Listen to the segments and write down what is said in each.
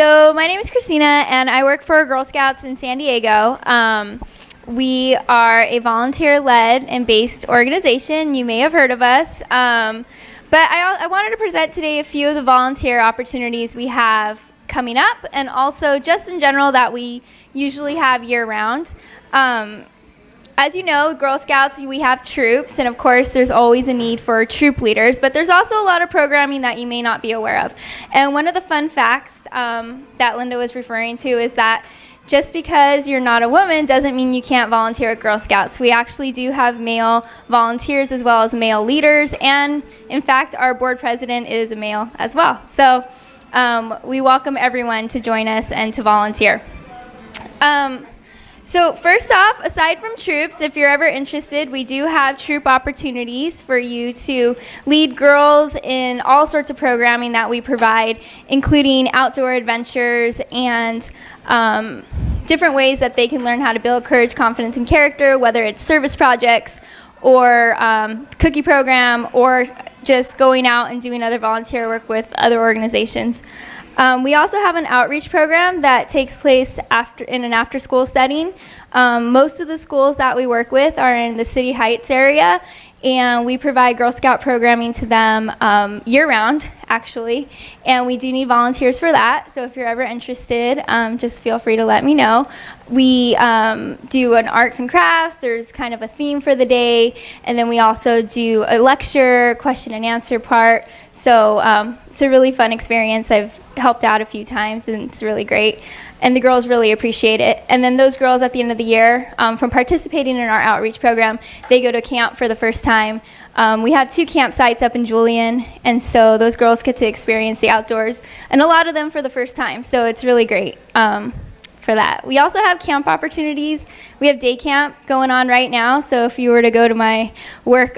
So my name is Christina, and I work for Girl Scouts in San Diego. We are a volunteer-led and based organization. You may have heard of us. But I wanted to present today a few of the volunteer opportunities we have coming up, and also just in general that we usually have year-round. As you know, Girl Scouts, we have troops, and of course there's always a need for troop leaders, but there's also a lot of programming that you may not be aware of. And one of the fun facts that Linda was referring to is that just because you're not a woman doesn't mean you can't volunteer at Girl Scouts. We actually do have male volunteers as well as male leaders, and in fact our board president is a male as well. So we welcome everyone to join us and to volunteer. So first off, aside from troops, if you're ever interested, we do have troop opportunities for you to lead girls in all sorts of programming that we provide, including outdoor adventures and different ways that they can learn how to build courage, confidence, and character, whether it's service projects or cookie program or just going out and doing other volunteer work with other organizations. We also have an outreach program that takes place in an after-school setting. Most of the schools that we work with are in the City Heights area, and we provide Girl Scout programming to them year-round, actually, and we do need volunteers for that. So if you're ever interested, just feel free to let me know. We do an arts and crafts. There's kind of a theme for the day, and then we also do a lecture, question and answer part. So it's a really fun experience. I've helped out a few times, and it's really great. And the girls really appreciate it. And then those girls at the end of the year, from participating in our outreach program, they go to camp for the first time. We have 2 campsites up in Julian, and so those girls get to experience the outdoors, and a lot of them for the first time. So it's really great for that. We also have camp opportunities. We have day camp going on right now, so if you were to go to my work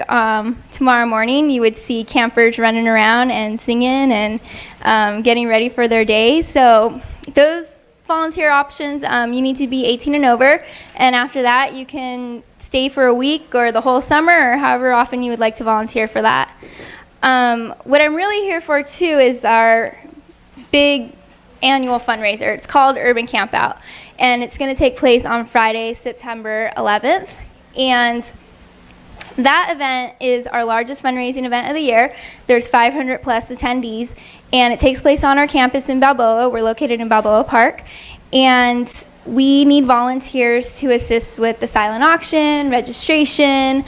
tomorrow morning, you would see campers running around and singing and getting ready for their day. So those volunteer options, you need to be 18 and over, and after that you can stay for a week or the whole summer or however often you would like to volunteer for that. What I'm really here for too is our big annual fundraiser. It's called Urban Campout, and it's going to take place on Friday, September 11th, and that event is our largest fundraising event of the year. There's 500 plus attendees, and it takes place on our campus in Balboa. We're located in Balboa Park, and we need volunteers to assist with the silent auction, registration,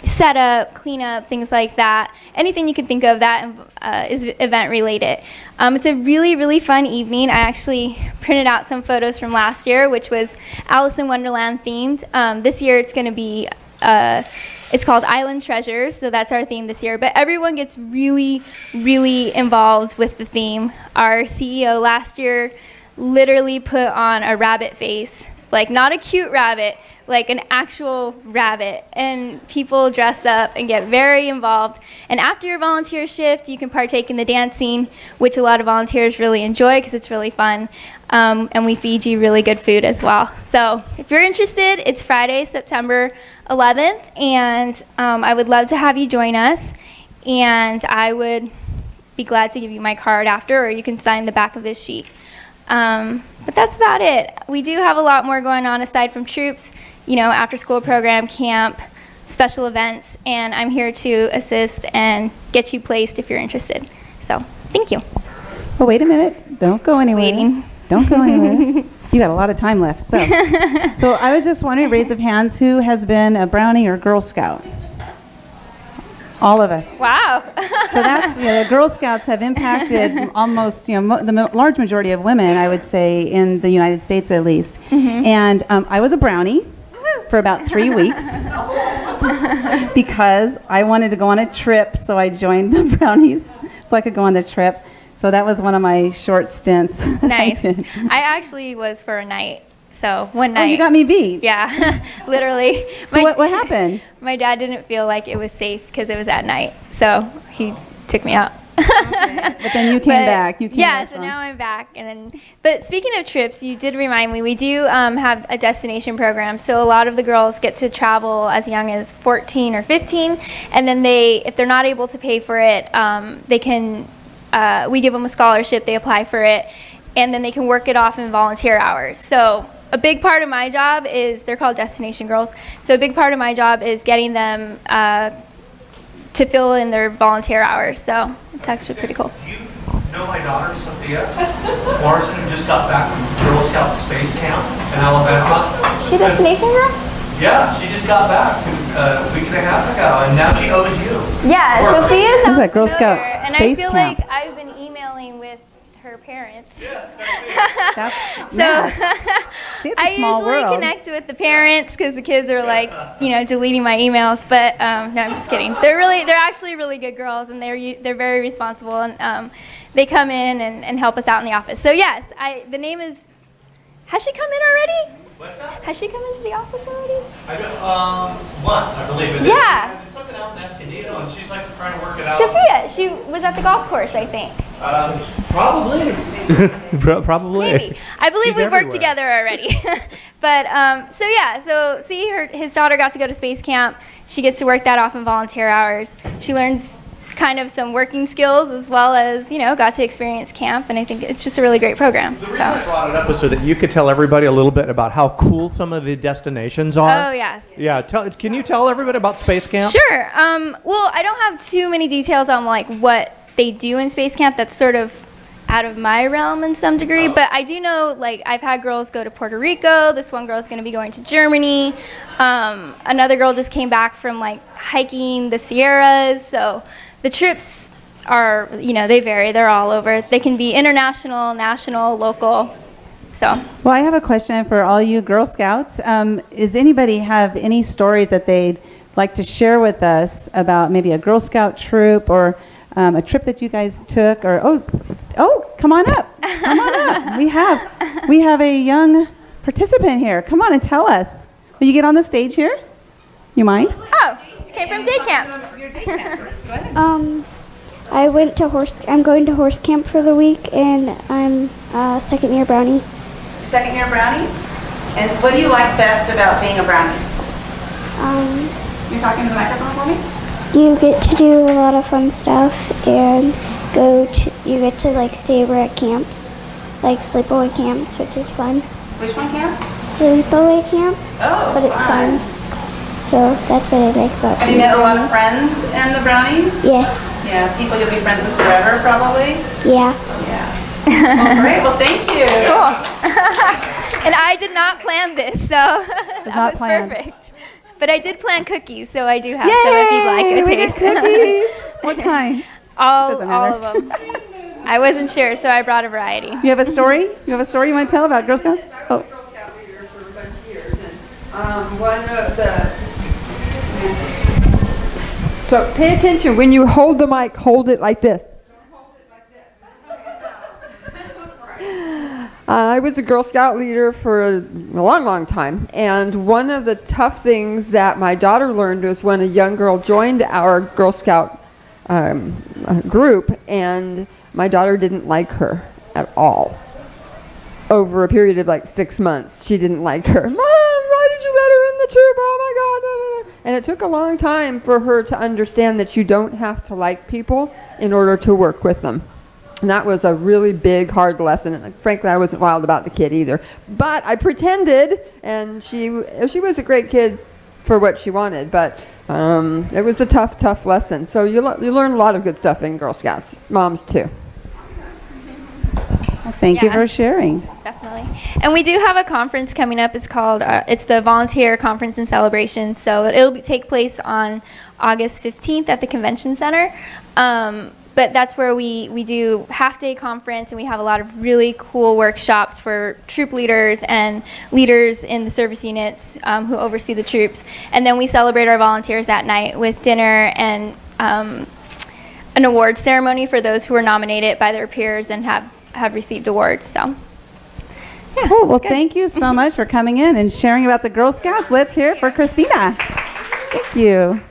setup, cleanup, things like that. Anything you can think of that is event related. It's a really, really fun evening. I actually printed out some photos from last year, which was Alice in Wonderland themed. This year it's going to be, it's called Island Treasures, so that's our theme this year. But everyone gets really, really involved with the theme. Our CEO last year literally put on a rabbit face, like not a cute rabbit, like an actual rabbit, and people dress up and get very involved. And after your volunteer shift, you can partake in the dancing, which a lot of volunteers really enjoy because it's really fun, and we feed you really good food as well. So if you're interested, it's Friday, September 11th, and I would love to have you join us, and I would be glad to give you my card after, or you can sign the back of this sheet. But that's about it. We do have a lot more going on aside from troops, you know, after school program, camp, special events, and I'm here to assist and get you placed if you're interested. So, thank you. Well, wait a minute. Don't go anywhere. Waiting. Don't go anywhere. You got a lot of time left. So I was just wondering, raise of hands, who has been a Brownie or Girl Scout? All of us. Wow. So that's, the Girl Scouts have impacted almost, the large majority of women, I would say, in the United States at least. Mm-hmm. And I was a Brownie for about 3 weeks because I wanted to go on a trip, so I joined the Brownies so I could go on the trip. So that was one of my short stints. Nice. I actually was for a night. So one night. Oh, you got me beat. Yeah, literally. So what happened? My dad didn't feel like it was safe because it was at night, so he took me out. Okay. But then you came back. So now I'm back. But speaking of trips, you did remind me, we do have a destination program. So a lot of the girls get to travel as young as 14 or 15, and then if they're not able to pay for it, they can we give them a scholarship, they apply for it, and then they can work it off in volunteer hours. So a big part of my job is, they're called Destination Girls, so a big part of my job is getting them to fill in their volunteer hours. So it's actually pretty cool. You know my daughter, Sophia Morrison, who just got back from Girl Scout Space Camp in Alabama. She a Destination Girl? Yeah, she just got back a week and a half ago, and now she owes you. Yeah, Work. Sophia's Who's that, Girl familiar, Scout and I Space feel Camp? like I've been emailing with her parents. That's So mad. See, it's a I small usually world. connect with the parents because the kids are like, deleting my emails. But no, I'm just kidding. They're actually really good girls, and they're very responsible, and they come in and help us out in the office. So yes, the name is. Has she come in already? What's that? Has she come into the office already? I don't, once, I believe it is. Yeah. It's something out in Escondido, and she's like trying to work it out. Sophia, she was at the golf course, I think. Probably. Probably. Maybe. I believe we've worked together already. But so see, his daughter got to go to space camp. She gets to work that off in volunteer hours. She learns kind of some working skills, as well as got to experience camp, and I think it's just a really great program. The reason I brought it up was so that you could tell everybody a little bit about how cool some of the destinations are. Oh yes. Yeah, can you tell everybody about Space Camp? Sure. Well, I don't have too many details on like what they do in space camp. That's sort of out of my realm in some degree, but I do know, like, I've had girls go to Puerto Rico. This one girl's going to be going to Germany. Another girl just came back from like hiking the Sierras. So the trips are, they vary. They're all over. They can be international, national, local. So. Well, I have a question for all you Girl Scouts. Does anybody have any stories that they'd like to share with us about maybe a Girl Scout troop, or a trip that you guys took? Or come on up. Come on up. We have a young participant here. Come on and tell us. Will you get on the stage here? You mind? Oh, she came from day camp. I'm going to horse camp for the week, and I'm second year brownie. Second year brownie? And what do you like best about being a brownie? You're talking to the microphone for me? You get to do a lot of fun stuff, and you get to like stay over at camps, like sleepaway camps, which is fun. Which one camp? Sleepaway camp, Oh, but it's fun. So that's what I like about Have you met a lot of friends in the brownies? Yes. Yeah, people you'll be friends with forever, probably? Yeah. Yeah. Well, great. Well, thank you. Cool. And I did not plan this, so that not was planned. perfect. But I did plan cookies, so I do have some if you'd like a We get taste. cookies. What kind? all Doesn't of matter. them. I wasn't sure, so I brought a variety. You have a story? You have a story you want to tell about Girl Scouts? Oh. Girl Scout leader for a bunch of years, and one of the. So pay attention when you hold the mic. Hold it like this. I was a Girl Scout leader for a long, long time, and one of the tough things that my daughter learned was when a young girl joined our Girl Scout group, and my daughter didn't like her at all. Over a period of like 6 months, she didn't like her. Mom, why did you let her in the troop? Oh my God. And it took a long time for her to understand that you don't have to like people in order to work with them. And that was a really big, hard lesson. And frankly, I wasn't wild about the kid either. But I pretended, and she was a great kid for what she wanted. But it was a tough, tough lesson. So you learn a lot of good stuff in Girl Scouts. Moms, too. Well, thank you Yeah. for sharing. Definitely. And we do have a conference coming up. It's called, it's the Volunteer Conference and Celebration. So it'll take place on August 15th at the Convention Center. But that's where we do half-day conference, and we have a lot of really cool workshops for troop leaders and leaders in the service units who oversee the troops. And then we celebrate our volunteers at night with dinner and an award ceremony for those who were nominated by their peers and have received awards. So, yeah. Cool. Well, good. thank you so much for coming in and sharing about the Girl Scouts. Let's hear it for Christina. Thank you.